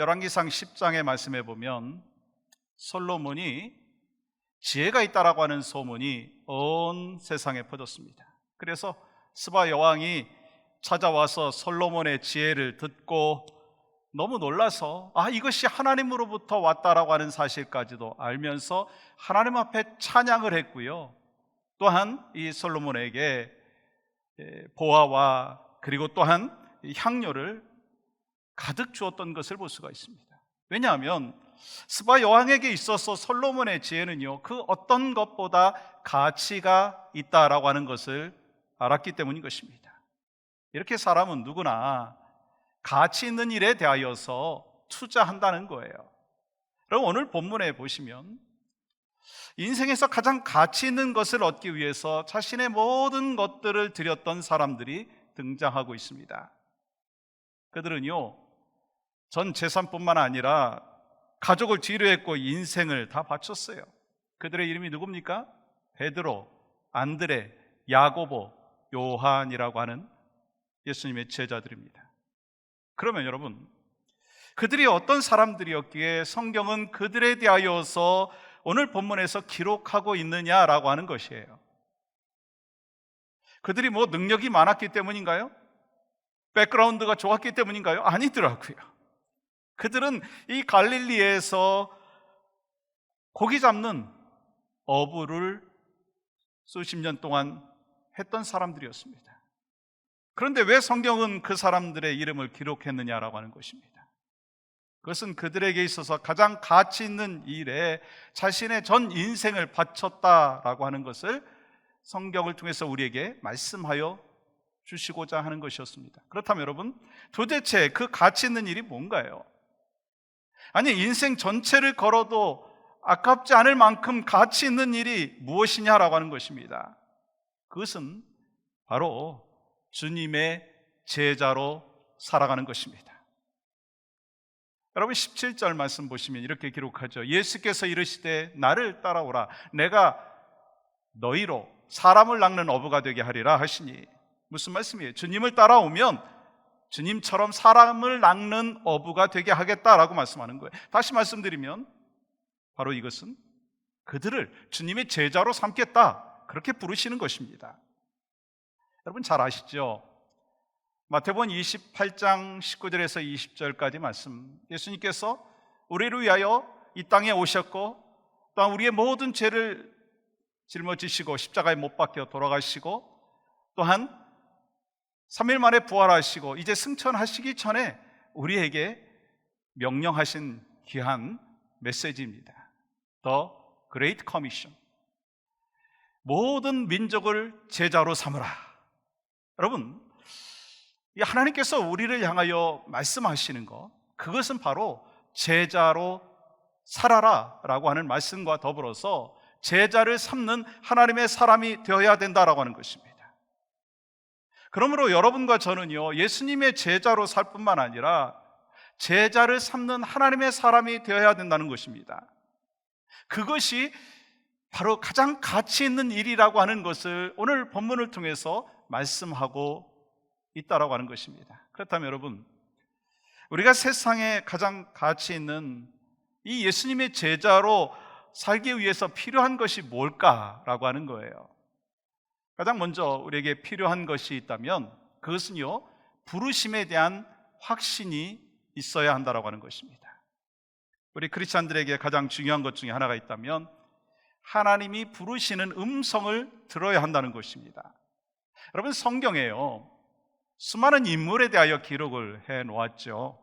열왕기상 10장의 말씀에 보면 솔로몬이 지혜가 있다라고 하는 소문이 온 세상에 퍼졌습니다. 그래서 스바 여왕이 찾아와서 솔로몬의 지혜를 듣고 너무 놀라서 이것이 하나님으로부터 왔다라고 하는 사실까지도 알면서 하나님 앞에 찬양을 했고요. 또한 이 솔로몬에게 보화와 그리고 또한 향료를 가득 주었던 것을 볼 수가 있습니다. 왜냐하면 스바 여왕에게 있어서 솔로몬의 지혜는요, 그 어떤 것보다 가치가 있다라고 하는 것을 알았기 때문인 것입니다. 이렇게 사람은 누구나 가치 있는 일에 대하여서 투자한다는 거예요. 그럼 오늘 본문에 보시면 인생에서 가장 가치 있는 것을 얻기 위해서 자신의 모든 것들을 드렸던 사람들이 등장하고 있습니다. 그들은요, 전 재산뿐만 아니라 가족을 뒤로 했고 인생을 다 바쳤어요. 그들의 이름이 누굽니까? 베드로, 안드레, 야고보, 요한이라고 하는 예수님의 제자들입니다. 그러면 여러분, 그들이 어떤 사람들이었기에 성경은 그들에 대하여서 오늘 본문에서 기록하고 있느냐라고 하는 것이에요. 그들이 능력이 많았기 때문인가요? 백그라운드가 좋았기 때문인가요? 아니더라고요. 그들은 이 갈릴리에서 고기 잡는 어부를 수십 년 동안 했던 사람들이었습니다. 그런데 왜 성경은 그 사람들의 이름을 기록했느냐라고 하는 것입니다. 그것은 그들에게 있어서 가장 가치 있는 일에 자신의 전 인생을 바쳤다라고 하는 것을 성경을 통해서 우리에게 말씀하여 주시고자 하는 것이었습니다. 그렇다면 여러분, 도대체 그 가치 있는 일이 뭔가요? 아니, 인생 전체를 걸어도 아깝지 않을 만큼 가치 있는 일이 무엇이냐라고 하는 것입니다. 그것은 바로 주님의 제자로 살아가는 것입니다. 여러분, 17절 말씀 보시면 이렇게 기록하죠. 예수께서 이르시되 나를 따라오라, 내가 너희로 사람을 낚는 어부가 되게 하리라 하시니, 무슨 말씀이에요? 주님을 따라오면 주님처럼 사람을 낚는 어부가 되게 하겠다라고 말씀하는 거예요. 다시 말씀드리면 바로 이것은 그들을 주님의 제자로 삼겠다, 그렇게 부르시는 것입니다. 여러분 잘 아시죠? 마태복음 28장 19절에서 20절까지 말씀, 예수님께서 우리를 위하여 이 땅에 오셨고 또한 우리의 모든 죄를 짊어지시고 십자가에 못 박혀 돌아가시고 또한 3일 만에 부활하시고 이제 승천하시기 전에 우리에게 명령하신 귀한 메시지입니다. The Great Commission. 모든 민족을 제자로 삼으라. 여러분, 하나님께서 우리를 향하여 말씀하시는 것, 그것은 바로 제자로 살아라 라고 하는 말씀과 더불어서 제자를 삼는 하나님의 사람이 되어야 된다라고 하는 것입니다. 그러므로 여러분과 저는요, 예수님의 제자로 살 뿐만 아니라 제자를 삼는 하나님의 사람이 되어야 된다는 것입니다. 그것이 바로 가장 가치 있는 일이라고 하는 것을 오늘 본문을 통해서 말씀하고 있다라고 하는 것입니다. 그렇다면 여러분, 우리가 세상에 가장 가치 있는 이 예수님의 제자로 살기 위해서 필요한 것이 뭘까라고 하는 거예요. 가장 먼저 우리에게 필요한 것이 있다면 그것은요, 부르심에 대한 확신이 있어야 한다라고 하는 것입니다. 우리 크리스찬들에게 가장 중요한 것 중에 하나가 있다면 하나님이 부르시는 음성을 들어야 한다는 것입니다. 여러분, 성경에요, 수많은 인물에 대하여 기록을 해 놓았죠.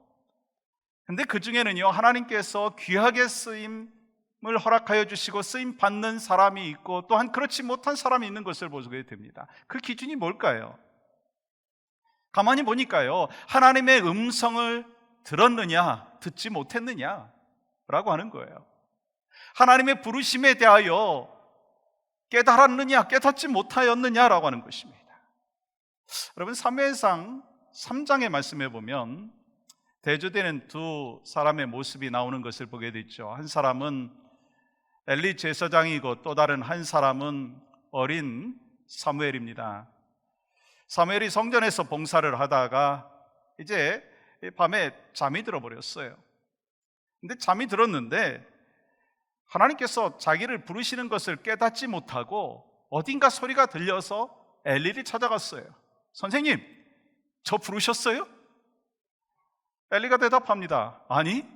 근데 그 중에는요, 하나님께서 귀하게 쓰임을 허락하여 주시고 쓰임 받는 사람이 있고 또한 그렇지 못한 사람이 있는 것을 보게 됩니다. 그 기준이 뭘까요? 가만히 보니까요, 하나님의 음성을 들었느냐 듣지 못했느냐 라고 하는 거예요. 하나님의 부르심에 대하여 깨달았느냐 깨닫지 못하였느냐라고 하는 것입니다. 여러분, 사무엘상 3장의 말씀에 보면 대조되는 두 사람의 모습이 나오는 것을 보게 되죠. 한 사람은 엘리 제사장이고 또 다른 한 사람은 어린 사무엘입니다. 사무엘이 성전에서 봉사를 하다가 이제 밤에 잠이 들어버렸어요. 근데 잠이 들었는데 하나님께서 자기를 부르시는 것을 깨닫지 못하고 어딘가 소리가 들려서 엘리를 찾아갔어요. 선생님, 저 부르셨어요? 엘리가 대답합니다. 아니,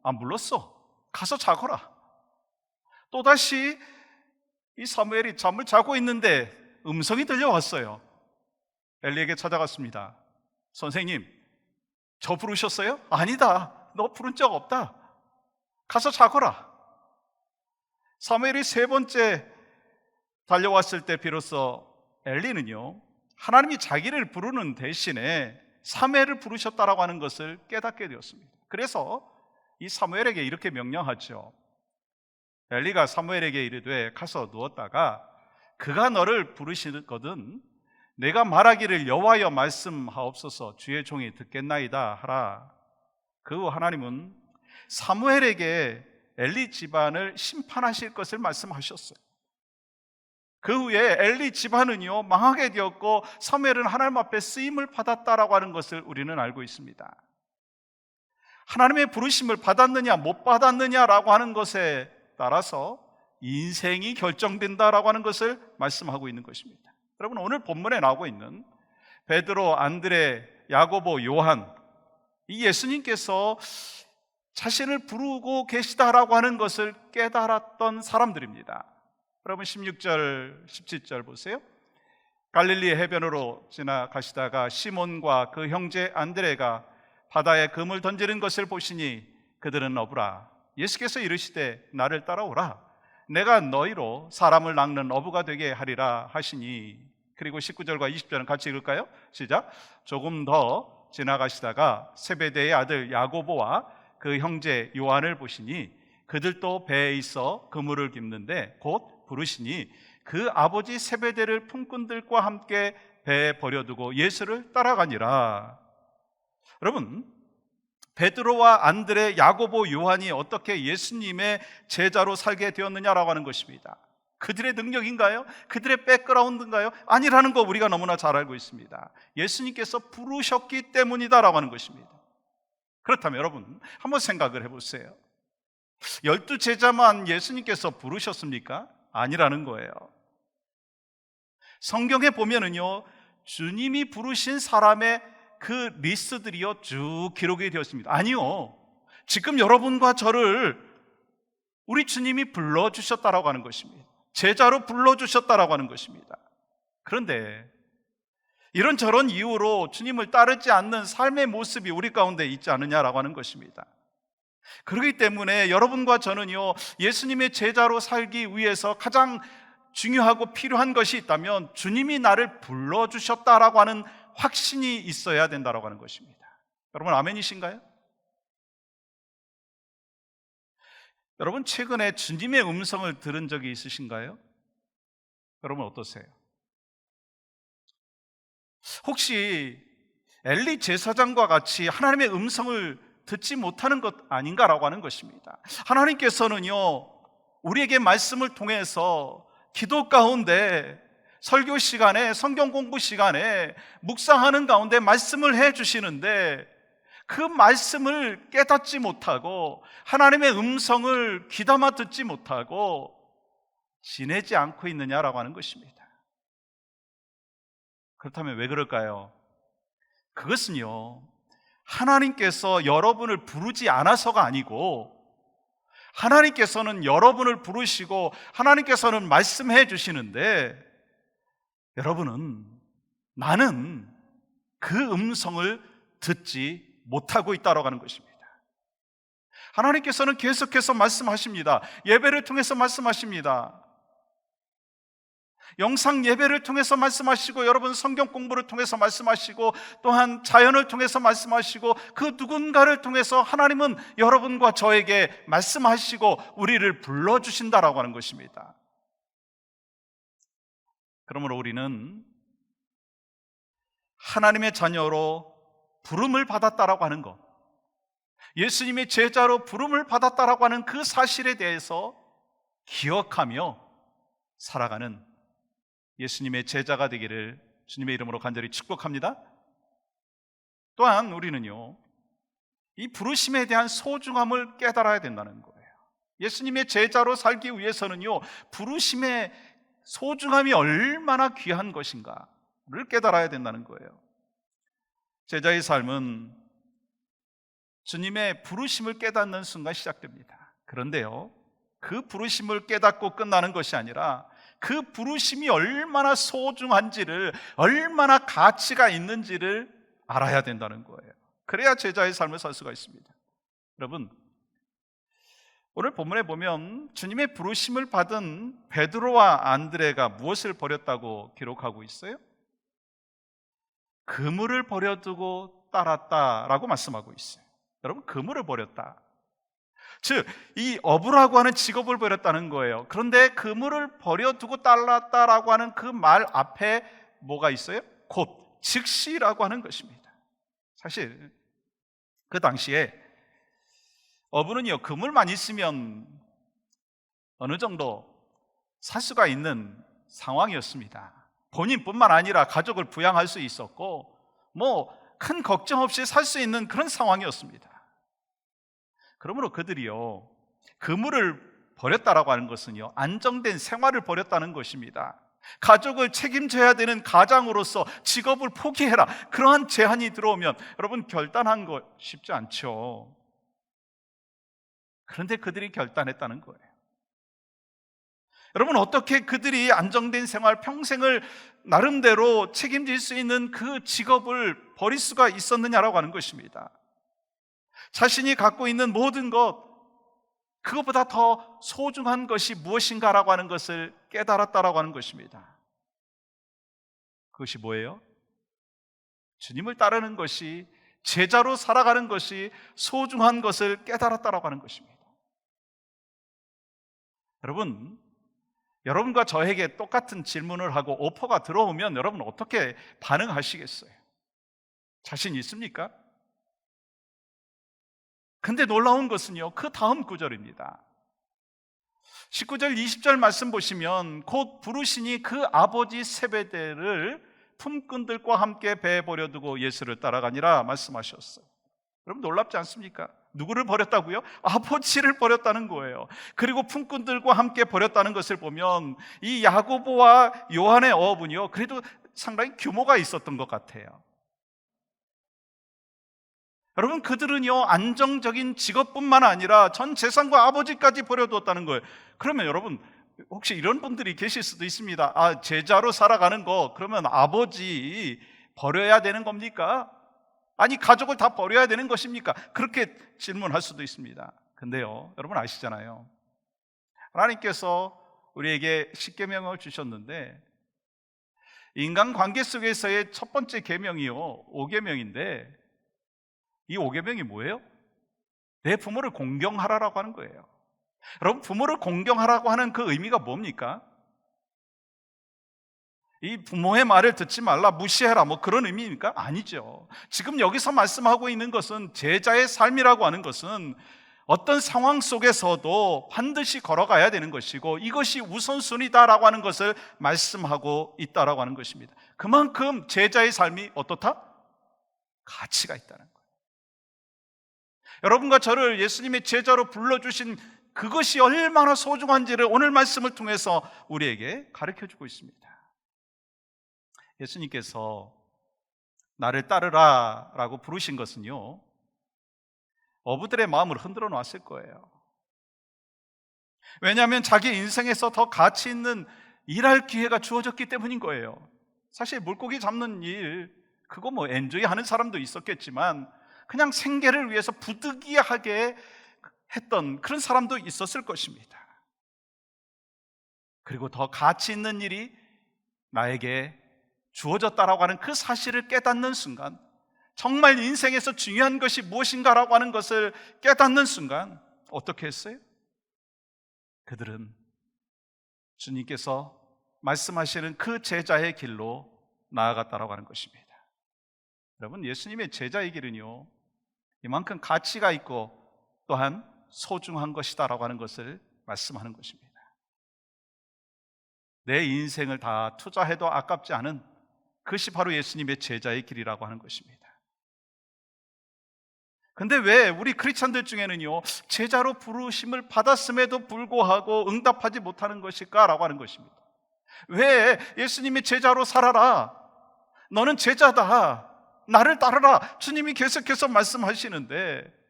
안 불렀어. 가서 자거라. 또다시 이 사무엘이 잠을 자고 있는데 음성이 들려왔어요. 엘리에게 찾아갔습니다. 선생님, 저 부르셨어요? 아니다. 너 부른 적 없다. 가서 자거라. 사무엘이 세 번째 달려왔을 때 비로소 엘리는요, 하나님이 자기를 부르는 대신에 사무엘을 부르셨다라고 하는 것을 깨닫게 되었습니다. 그래서 이 사무엘에게 이렇게 명령하죠. 엘리가 사무엘에게 이르되 가서 누웠다가 그가 너를 부르시거든 내가 말하기를 여호와여 말씀하옵소서 주의 종이 듣겠나이다 하라. 그 후 하나님은 사무엘에게 엘리 집안을 심판하실 것을 말씀하셨어요. 그 후에 엘리 집안은요 망하게 되었고 사무엘은 하나님 앞에 쓰임을 받았다라고 하는 것을 우리는 알고 있습니다. 하나님의 부르심을 받았느냐 못 받았느냐라고 하는 것에 따라서 인생이 결정된다라고 하는 것을 말씀하고 있는 것입니다. 여러분, 오늘 본문에 나오고 있는 베드로, 안드레, 야고보, 요한, 이 예수님께서 자신을 부르고 계시다라고 하는 것을 깨달았던 사람들입니다. 여러분 16절, 17절 보세요. 갈릴리 해변으로 지나가시다가 시몬과 그 형제 안드레가 바다에 금을 던지는 것을 보시니 그들은 어부라. 예수께서 이르시되 나를 따라오라. 내가 너희로 사람을 낚는 어부가 되게 하리라 하시니. 그리고 19절과 20절은 같이 읽을까요? 시작. 조금 더 지나가시다가 세베대의 아들 야고보와 그 형제 요한을 보시니 그들도 배에 있어 그물을 깁는데 곧 부르시니 그 아버지 세베대를 품꾼들과 함께 배에 버려두고 예수를 따라가니라. 여러분, 베드로와 안드레, 야고보, 요한이 어떻게 예수님의 제자로 살게 되었느냐라고 하는 것입니다. 그들의 능력인가요? 그들의 백그라운드인가요? 아니라는 거 우리가 너무나 잘 알고 있습니다. 예수님께서 부르셨기 때문이다라고 하는 것입니다. 그렇다면 여러분 한번 생각을 해보세요. 12제자만 예수님께서 부르셨습니까? 아니라는 거예요. 성경에 보면은요 주님이 부르신 사람의 그 리스트들이요 쭉 기록이 되었습니다. 아니요, 지금 여러분과 저를 우리 주님이 불러주셨다라고 하는 것입니다. 제자로 불러주셨다라고 하는 것입니다. 그런데 이런저런 이유로 주님을 따르지 않는 삶의 모습이 우리 가운데 있지 않느냐라고 하는 것입니다. 그렇기 때문에 여러분과 저는요 예수님의 제자로 살기 위해서 가장 중요하고 필요한 것이 있다면 주님이 나를 불러주셨다라고 하는 확신이 있어야 된다라고 하는 것입니다. 여러분 아멘이신가요? 여러분 최근에 주님의 음성을 들은 적이 있으신가요? 여러분 어떠세요? 혹시 엘리 제사장과 같이 하나님의 음성을 듣지 못하는 것 아닌가라고 하는 것입니다. 하나님께서는요 우리에게 말씀을 통해서 기도 가운데, 설교 시간에, 성경 공부 시간에, 묵상하는 가운데 말씀을 해주시는데 그 말씀을 깨닫지 못하고 하나님의 음성을 귀담아 듣지 못하고 지내지 않고 있느냐라고 하는 것입니다. 그렇다면 왜 그럴까요? 그것은요 하나님께서 여러분을 부르지 않아서가 아니고 하나님께서는 여러분을 부르시고 하나님께서는 말씀해 주시는데 여러분은 나는 그 음성을 듣지 못하고 있다고 하는 것입니다. 하나님께서는 계속해서 말씀하십니다. 예배를 통해서 말씀하십니다. 영상 예배를 통해서 말씀하시고 여러분 성경 공부를 통해서 말씀하시고 또한 자연을 통해서 말씀하시고 그 누군가를 통해서 하나님은 여러분과 저에게 말씀하시고 우리를 불러주신다라고 하는 것입니다. 그러므로 우리는 하나님의 자녀로 부름을 받았다라고 하는 것, 예수님의 제자로 부름을 받았다라고 하는 그 사실에 대해서 기억하며 살아가는 예수님의 제자가 되기를 주님의 이름으로 간절히 축복합니다. 또한 우리는요 이 부르심에 대한 소중함을 깨달아야 된다는 거예요. 예수님의 제자로 살기 위해서는요, 부르심의 소중함이 얼마나 귀한 것인가를 깨달아야 된다는 거예요. 제자의 삶은 주님의 부르심을 깨닫는 순간 시작됩니다. 그런데요, 그 부르심을 깨닫고 끝나는 것이 아니라 그 부르심이 얼마나 소중한지를, 얼마나 가치가 있는지를 알아야 된다는 거예요. 그래야 제자의 삶을 살 수가 있습니다. 여러분, 오늘 본문에 보면 주님의 부르심을 받은 베드로와 안드레가 무엇을 버렸다고 기록하고 있어요? 그물을 버려두고 따랐다라고 말씀하고 있어요. 여러분, 그물을 버렸다, 즉 이 어부라고 하는 직업을 버렸다는 거예요. 그런데 그물을 버려두고 따랐다라고 하는 그 말 앞에 뭐가 있어요? 곧, 즉시라고 하는 것입니다. 사실 그 당시에 어부는요, 그물만 있으면 어느 정도 살 수가 있는 상황이었습니다. 본인뿐만 아니라 가족을 부양할 수 있었고, 큰 걱정 없이 살 수 있는 그런 상황이었습니다. 그러므로 그들이요, 그물을 버렸다라고 하는 것은요, 안정된 생활을 버렸다는 것입니다. 가족을 책임져야 되는 가장으로서 직업을 포기해라, 그러한 제한이 들어오면 여러분, 결단한 거 쉽지 않죠. 그런데 그들이 결단했다는 거예요. 여러분, 어떻게 그들이 안정된 생활, 평생을 나름대로 책임질 수 있는 그 직업을 버릴 수가 있었느냐라고 하는 것입니다. 자신이 갖고 있는 모든 것, 그것보다 더 소중한 것이 무엇인가라고 하는 것을 깨달았다라고 하는 것입니다. 그것이 뭐예요? 주님을 따르는 것이, 제자로 살아가는 것이 소중한 것을 깨달았다라고 하는 것입니다. 여러분, 여러분과 저에게 똑같은 질문을 하고 오퍼가 들어오면 여러분 어떻게 반응하시겠어요? 자신 있습니까? 근데 놀라운 것은요, 그 다음 구절입니다. 19절 20절 말씀 보시면, 곧 부르시니 그 아버지 세베대를 품꾼들과 함께 배에 버려두고 예수를 따라가니라 말씀하셨어요. 여러분, 놀랍지 않습니까? 누구를 버렸다고요? 아버지를 버렸다는 거예요. 그리고 품꾼들과 함께 버렸다는 것을 보면 이 야고보와 요한의 어업은요, 그래도 상당히 규모가 있었던 것 같아요. 여러분, 그들은요, 안정적인 직업뿐만 아니라 전 재산과 아버지까지 버려두었다는 거예요. 그러면 여러분, 혹시 이런 분들이 계실 수도 있습니다. 제자로 살아가는 거, 그러면 아버지 버려야 되는 겁니까? 아니, 가족을 다 버려야 되는 것입니까? 그렇게 질문할 수도 있습니다. 근데요, 여러분 아시잖아요, 하나님께서 우리에게 십계명을 주셨는데, 인간관계 속에서의 첫 번째 계명이요, 5계명인데 이 5계명이 뭐예요? 내 부모를 공경하라라고 하는 거예요. 여러분, 부모를 공경하라고 하는 그 의미가 뭡니까? 이 부모의 말을 듣지 말라, 무시해라, 그런 의미입니까? 아니죠. 지금 여기서 말씀하고 있는 것은, 제자의 삶이라고 하는 것은 어떤 상황 속에서도 반드시 걸어가야 되는 것이고, 이것이 우선순위다라고 하는 것을 말씀하고 있다라고 하는 것입니다. 그만큼 제자의 삶이 어떻다? 가치가 있다는 거예요. 여러분과 저를 예수님의 제자로 불러주신 그것이 얼마나 소중한지를 오늘 말씀을 통해서 우리에게 가르쳐주고 있습니다. 예수님께서 나를 따르라 라고 부르신 것은요, 어부들의 마음을 흔들어 놨을 거예요. 왜냐하면 자기 인생에서 더 가치 있는 일할 기회가 주어졌기 때문인 거예요. 사실 물고기 잡는 일, 그거 엔조이 하는 사람도 있었겠지만, 그냥 생계를 위해서 부득이하게 했던 그런 사람도 있었을 것입니다. 그리고 더 가치 있는 일이 나에게 주어졌다라고 하는 그 사실을 깨닫는 순간, 정말 인생에서 중요한 것이 무엇인가라고 하는 것을 깨닫는 순간 어떻게 했어요? 그들은 주님께서 말씀하시는 그 제자의 길로 나아갔다라고 하는 것입니다. 여러분, 예수님의 제자의 길은요, 이만큼 가치가 있고 또한 소중한 것이다라고 하는 것을 말씀하는 것입니다. 내 인생을 다 투자해도 아깝지 않은 그것이 바로 예수님의 제자의 길이라고 하는 것입니다. 근데 왜 우리 크리스찬들 중에는요, 제자로 부르심을 받았음에도 불구하고 응답하지 못하는 것일까라고 하는 것입니다. 왜 예수님이 제자로 살아라, 너는 제자다, 나를 따르라, 주님이 계속해서 말씀하시는데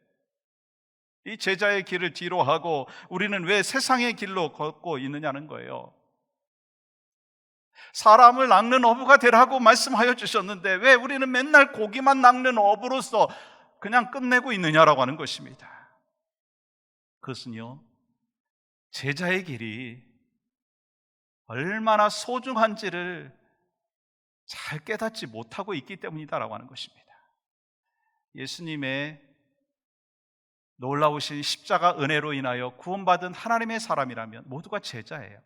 이 제자의 길을 뒤로 하고 우리는 왜 세상의 길로 걷고 있느냐는 거예요. 사람을 낚는 어부가 되라고 말씀하여 주셨는데 왜 우리는 맨날 고기만 낚는 어부로서 그냥 끝내고 있느냐라고 하는 것입니다. 그것은요, 제자의 길이 얼마나 소중한지를 잘 깨닫지 못하고 있기 때문이다라고 하는 것입니다. 예수님의 놀라우신 십자가 은혜로 인하여 구원받은 하나님의 사람이라면 모두가 제자예요.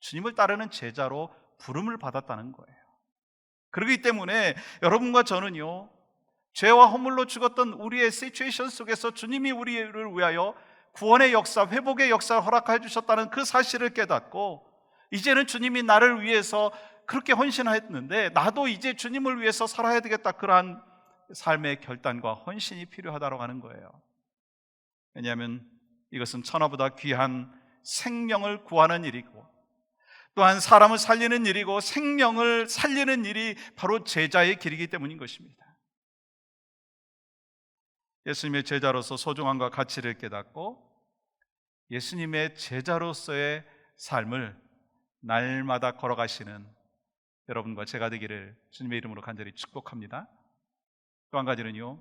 주님을 따르는 제자로 부름을 받았다는 거예요. 그렇기 때문에 여러분과 저는요, 죄와 허물로 죽었던 우리의 시츄에이션 속에서 주님이 우리를 위하여 구원의 역사, 회복의 역사를 허락해 주셨다는 그 사실을 깨닫고 이제는 주님이 나를 위해서 그렇게 헌신했는데 나도 이제 주님을 위해서 살아야 되겠다, 그러한 삶의 결단과 헌신이 필요하다고 하는 거예요. 왜냐하면 이것은 천하보다 귀한 생명을 구하는 일이고 또한 사람을 살리는 일이고 생명을 살리는 일이 바로 제자의 길이기 때문인 것입니다. 예수님의 제자로서 소중함과 가치를 깨닫고 예수님의 제자로서의 삶을 날마다 걸어가시는 여러분과 제가 되기를 주님의 이름으로 간절히 축복합니다. 또 한 가지는요,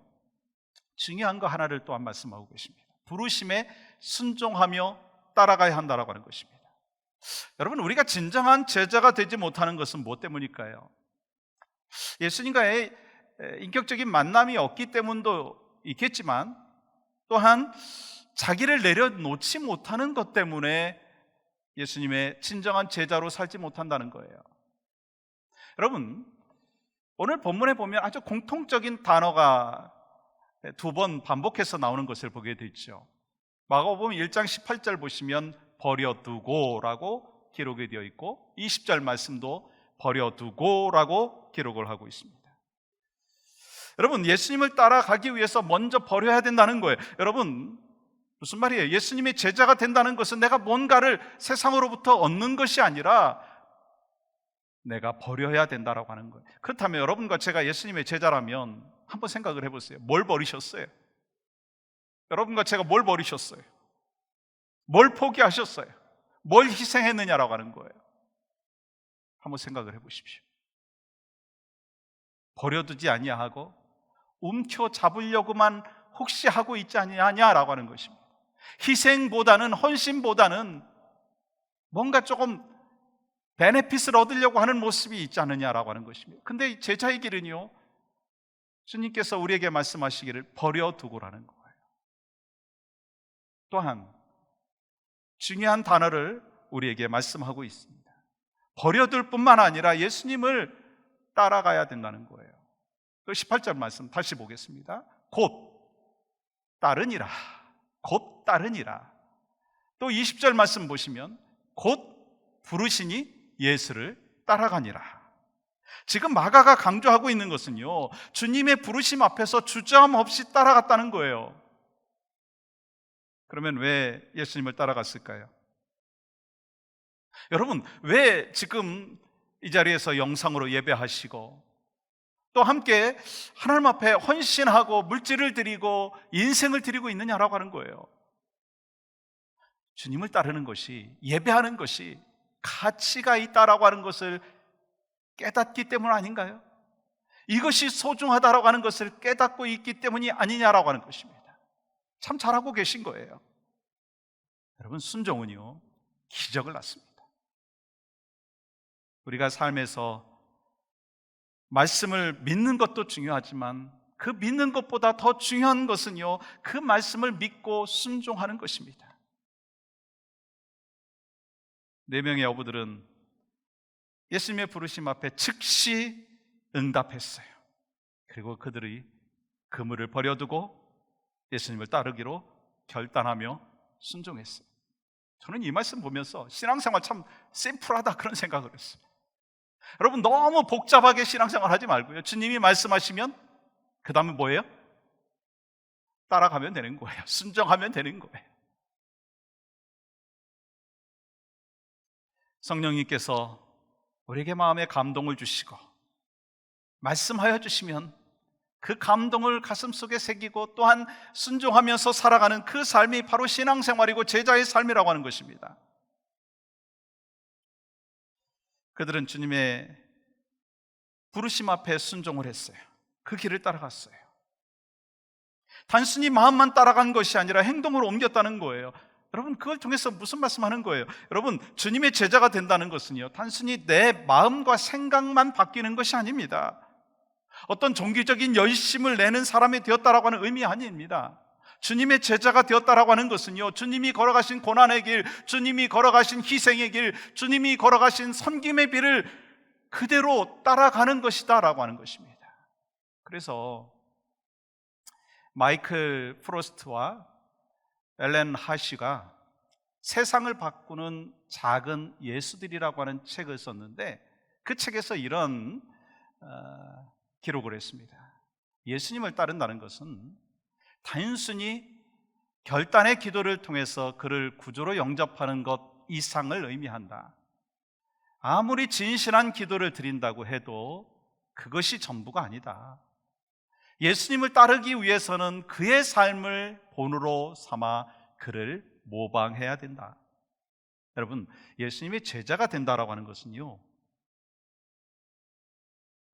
중요한 거 하나를 또한 말씀하고 계십니다. 부르심에 순종하며 따라가야 한다라고 하는 것입니다. 여러분, 우리가 진정한 제자가 되지 못하는 것은 무엇 때문일까요? 예수님과의 인격적인 만남이 없기 때문도 있겠지만 또한 자기를 내려놓지 못하는 것 때문에 예수님의 진정한 제자로 살지 못한다는 거예요. 여러분, 오늘 본문에 보면 아주 공통적인 단어가 두 번 반복해서 나오는 것을 보게 되죠. 마가복음 1장 18절 보시면 버려두고라고 기록이 되어 있고 20절 말씀도 버려두고라고 기록을 하고 있습니다. 여러분, 예수님을 따라가기 위해서 먼저 버려야 된다는 거예요. 여러분, 무슨 말이에요? 예수님의 제자가 된다는 것은 내가 뭔가를 세상으로부터 얻는 것이 아니라 내가 버려야 된다라고 하는 거예요. 그렇다면 여러분과 제가 예수님의 제자라면 한번 생각을 해보세요. 뭘 버리셨어요? 여러분과 제가 뭘 버리셨어요? 뭘 포기하셨어요? 뭘 희생했느냐라고 하는 거예요. 한번 생각을 해보십시오. 버려두지 아니하고 움켜잡으려고만 혹시 하고 있지 아니하냐라고 하는 것입니다. 희생보다는, 헌신보다는 뭔가 조금 베네핏을 얻으려고 하는 모습이 있지 않느냐라고 하는 것입니다. 근데 제자의 길은요, 주님께서 우리에게 말씀하시기를 버려두고라는 거예요. 또한 중요한 단어를 우리에게 말씀하고 있습니다. 버려둘 뿐만 아니라 예수님을 따라가야 된다는 거예요. 또 18절 말씀 다시 보겠습니다. 곧 따르니라, 곧 따르니라. 또 20절 말씀 보시면 곧 부르시니 예수를 따라가니라. 지금 마가가 강조하고 있는 것은요, 주님의 부르심 앞에서 주저함 없이 따라갔다는 거예요. 그러면 왜 예수님을 따라갔을까요? 여러분, 왜 지금 이 자리에서 영상으로 예배하시고 또 함께 하나님 앞에 헌신하고 물질을 드리고 인생을 드리고 있느냐라고 하는 거예요. 주님을 따르는 것이, 예배하는 것이 가치가 있다라고 하는 것을 깨닫기 때문 아닌가요? 이것이 소중하다라고 하는 것을 깨닫고 있기 때문이 아니냐라고 하는 것입니다. 참 잘하고 계신 거예요. 여러분, 순종은요, 기적을 낳습니다. 우리가 삶에서 말씀을 믿는 것도 중요하지만 그 믿는 것보다 더 중요한 것은요, 그 말씀을 믿고 순종하는 것입니다. 4명의 어부들은 예수님의 부르심 앞에 즉시 응답했어요. 그리고 그들이 그물을 버려두고 예수님을 따르기로 결단하며 순종했어요. 저는 이 말씀 보면서 신앙생활 참 심플하다 그런 생각을 했어요. 여러분, 너무 복잡하게 신앙생활 하지 말고요, 주님이 말씀하시면 그 다음에 뭐예요? 따라가면 되는 거예요. 순종하면 되는 거예요. 성령님께서 우리에게 마음에 감동을 주시고 말씀하여 주시면 그 감동을 가슴속에 새기고 또한 순종하면서 살아가는 그 삶이 바로 신앙생활이고 제자의 삶이라고 하는 것입니다. 그들은 주님의 부르심 앞에 순종을 했어요. 그 길을 따라갔어요. 단순히 마음만 따라간 것이 아니라 행동으로 옮겼다는 거예요. 여러분, 그걸 통해서 무슨 말씀하는 거예요? 여러분, 주님의 제자가 된다는 것은요, 단순히 내 마음과 생각만 바뀌는 것이 아닙니다. 어떤 종교적인 열심을 내는 사람이 되었다라고 하는 의미 아닙니다. 주님의 제자가 되었다라고 하는 것은요, 주님이 걸어가신 고난의 길, 주님이 걸어가신 희생의 길, 주님이 걸어가신 섬김의 길을 그대로 따라가는 것이다 라고 하는 것입니다. 그래서 마이클 프로스트와 엘렌 하시가 세상을 바꾸는 작은 예수들이라고 하는 책을 썼는데, 그 책에서 이런 기록을 했습니다. 예수님을 따른다는 것은 단순히 결단의 기도를 통해서 그를 구주로 영접하는 것 이상을 의미한다. 아무리 진실한 기도를 드린다고 해도 그것이 전부가 아니다. 예수님을 따르기 위해서는 그의 삶을 본으로 삼아 그를 모방해야 된다. 여러분, 예수님의 제자가 된다라고 하는 것은요,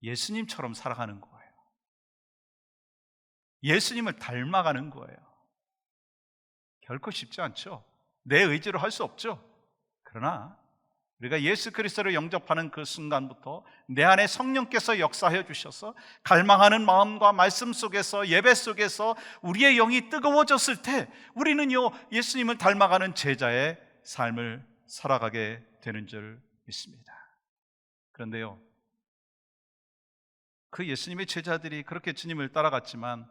예수님처럼 살아가는 거예요. 예수님을 닮아가는 거예요. 결코 쉽지 않죠. 내 의지로 할 수 없죠. 그러나 우리가 예수 그리스도를 영접하는 그 순간부터 내 안에 성령께서 역사해 주셔서 갈망하는 마음과 말씀 속에서, 예배 속에서 우리의 영이 뜨거워졌을 때 우리는요, 예수님을 닮아가는 제자의 삶을 살아가게 되는 줄 믿습니다. 그런데요, 그 예수님의 제자들이 그렇게 주님을 따라갔지만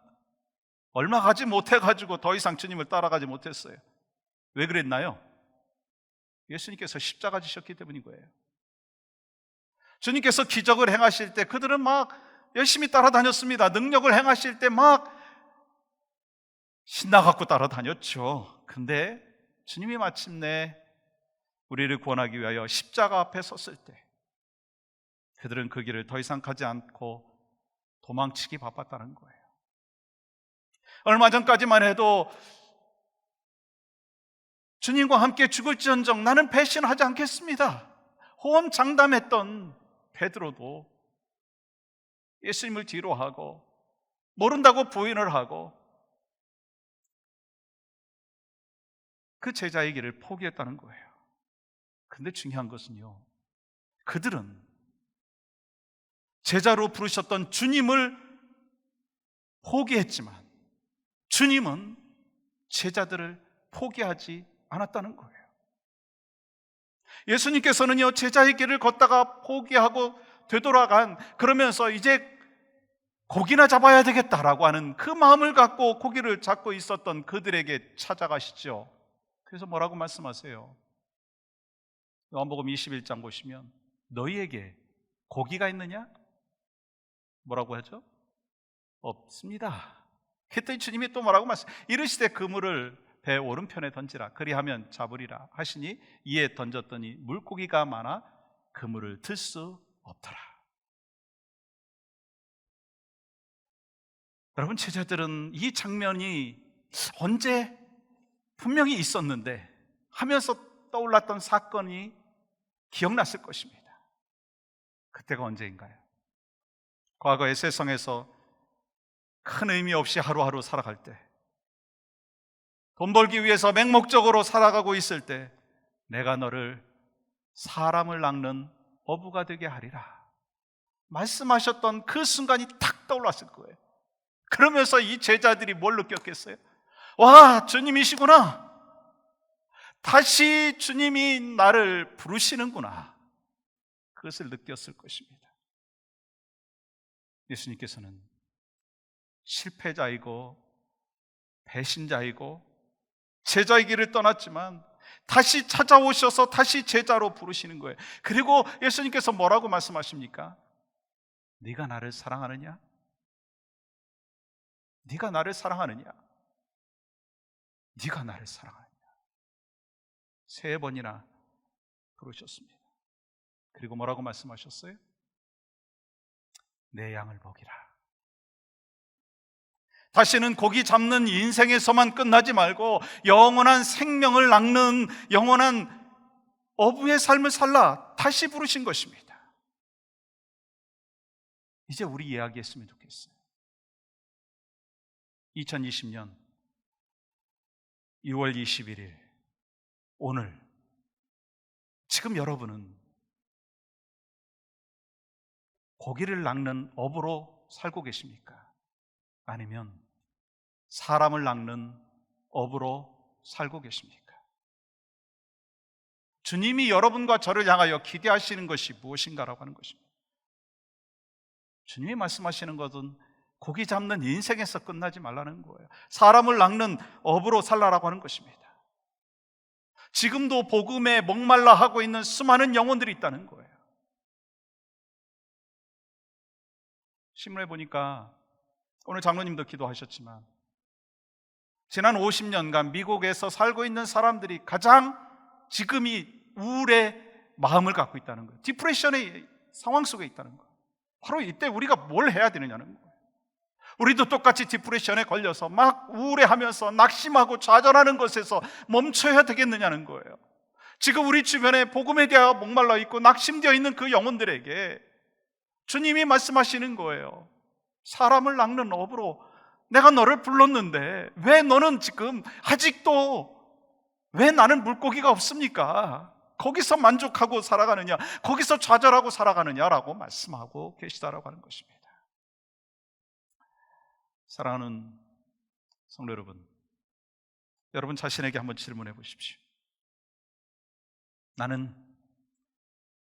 얼마 가지 못해가지고 더 이상 주님을 따라가지 못했어요. 왜 그랬나요? 예수님께서 십자가 지셨기 때문인 거예요. 주님께서 기적을 행하실 때 그들은 막 열심히 따라다녔습니다. 능력을 행하실 때 막 신나갖고 따라다녔죠. 근데 주님이 마침내 우리를 구원하기 위하여 십자가 앞에 섰을 때 그들은 그 길을 더 이상 가지 않고 도망치기 바빴다는 거예요. 얼마 전까지만 해도 주님과 함께 죽을지언정 나는 배신하지 않겠습니다, 호언장담했던 베드로도 예수님을 뒤로 하고 모른다고 부인을 하고 그 제자의 길을 포기했다는 거예요. 그런데 중요한 것은요, 그들은 제자로 부르셨던 주님을 포기했지만 주님은 제자들을 포기하지 않았다는 거예요. 예수님께서는요, 제자의 길을 걷다가 포기하고 되돌아간, 그러면서 이제 고기나 잡아야 되겠다라고 하는 그 마음을 갖고 고기를 잡고 있었던 그들에게 찾아가시죠. 그래서 뭐라고 말씀하세요? 요한복음 21장 보시면 너희에게 고기가 있느냐? 뭐라고 하죠? 없습니다. 그랬더니 주님이 또 뭐라고 말씀하세요? 이르시되 그물을 배 오른편에 던지라, 그리하면 잡으리라 하시니 이에 던졌더니 물고기가 많아 그물을 들 수 없더라. 여러분, 제자들은 이 장면이 언제 분명히 있었는데 하면서 떠올랐던 사건이 기억났을 것입니다. 그때가 언제인가요? 과거의 세상에서 큰 의미 없이 하루하루 살아갈 때, 돈 벌기 위해서 맹목적으로 살아가고 있을 때 내가 너를 사람을 낚는 어부가 되게 하리라 말씀하셨던 그 순간이 탁 떠올랐을 거예요. 그러면서 이 제자들이 뭘 느꼈겠어요? 와, 주님이시구나, 다시 주님이 나를 부르시는구나, 그것을 느꼈을 것입니다. 예수님께서는 실패자이고 배신자이고 제자의 길을 떠났지만 다시 찾아오셔서 다시 제자로 부르시는 거예요. 그리고 예수님께서 뭐라고 말씀하십니까? 네가 나를 사랑하느냐? 네가 나를 사랑하느냐? 네가 나를 사랑하느냐. 3번이나 부르셨습니다. 그리고 뭐라고 말씀하셨어요? 내 양을 먹이라. 다시는 고기 잡는 인생에서만 끝나지 말고 영원한 생명을 낚는 영원한 어부의 삶을 살라 다시 부르신 것입니다. 이제 우리 이야기했으면 좋겠어요. 2020년 6월 21일 오늘 지금 여러분은 고기를 낚는 어부로 살고 계십니까? 아니면 사람을 낚는 어부로 살고 계십니까? 주님이 여러분과 저를 향하여 기대하시는 것이 무엇인가라고 하는 것입니다. 주님이 말씀하시는 것은 고기 잡는 인생에서 끝나지 말라는 거예요. 사람을 낚는 어부로 살라라고 하는 것입니다. 지금도 복음에 목말라 하고 있는 수많은 영혼들이 있다는 거예요. 신문에 보니까 오늘 장로님도 기도하셨지만 지난 50년간 미국에서 살고 있는 사람들이 가장 지금이 우울의 마음을 갖고 있다는 거예요. 디프레션의 상황 속에 있다는 거예요. 바로 이때 우리가 뭘 해야 되느냐는 거예요. 우리도 똑같이 디프레션에 걸려서 막 우울해하면서 낙심하고 좌절하는 것에서 멈춰야 되겠느냐는 거예요. 지금 우리 주변에 복음에 대하여 목말라 있고 낙심되어 있는 그 영혼들에게 주님이 말씀하시는 거예요. 사람을 낚는 어부로 내가 너를 불렀는데 왜 너는 지금 아직도 왜 나는 물고기가 없습니까? 거기서 만족하고 살아가느냐, 거기서 좌절하고 살아가느냐라고 말씀하고 계시다라고 하는 것입니다. 사랑하는 성도 여러분, 여러분 자신에게 한번 질문해 보십시오. 나는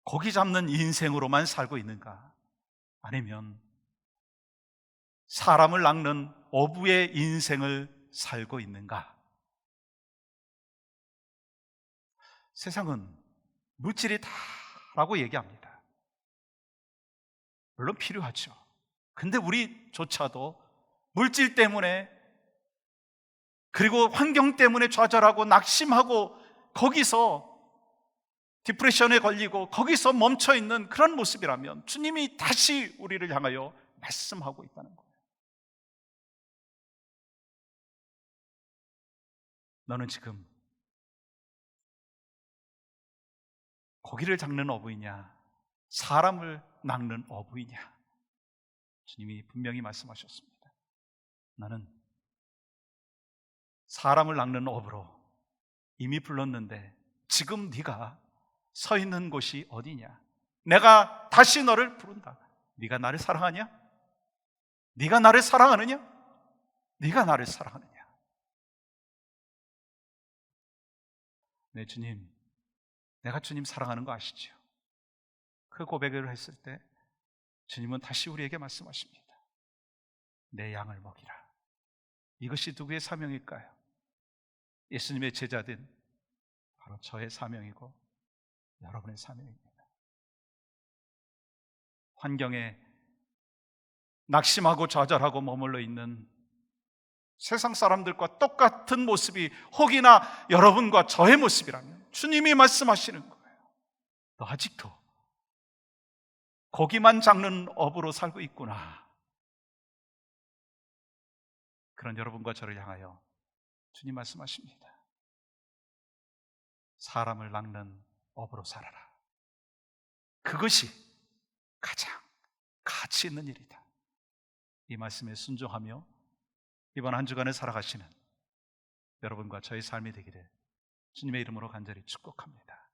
고기 잡는 인생으로만 살고 있는가? 아니면 사람을 낚는 어부의 인생을 살고 있는가? 세상은 물질이 다라고 얘기합니다. 물론 필요하죠. 근데 우리조차도 물질 때문에 그리고 환경 때문에 좌절하고 낙심하고 거기서 디프레션에 걸리고 거기서 멈춰있는 그런 모습이라면 주님이 다시 우리를 향하여 말씀하고 있다는 거예요. 너는 지금 고기를 잡는 어부이냐, 사람을 낚는 어부이냐? 주님이 분명히 말씀하셨습니다. 나는 사람을 낚는 어부로 이미 불렀는데 지금 네가 서 있는 곳이 어디냐? 내가 다시 너를 부른다. 네가 나를 사랑하냐? 네가 나를 사랑하느냐? 네가 나를 사랑하느냐? 네, 주님, 내가 주님 사랑하는 거 아시죠? 그 고백을 했을 때 주님은 다시 우리에게 말씀하십니다. 내 양을 먹이라. 이것이 누구의 사명일까요? 예수님의 제자된 바로 저의 사명이고 여러분의 사명입니다. 환경에 낙심하고 좌절하고 머물러 있는 세상 사람들과 똑같은 모습이 혹이나 여러분과 저의 모습이라면 주님이 말씀하시는 거예요. 너 아직도 고기만 잡는 어부로 살고 있구나. 그런 여러분과 저를 향하여 주님 말씀하십니다. 사람을 낚는 어부로 살아라. 그것이 가장 가치 있는 일이다. 이 말씀에 순종하며 이번 한 주간을 살아가시는 여러분과 저의 삶이 되기를 주님의 이름으로 간절히 축복합니다.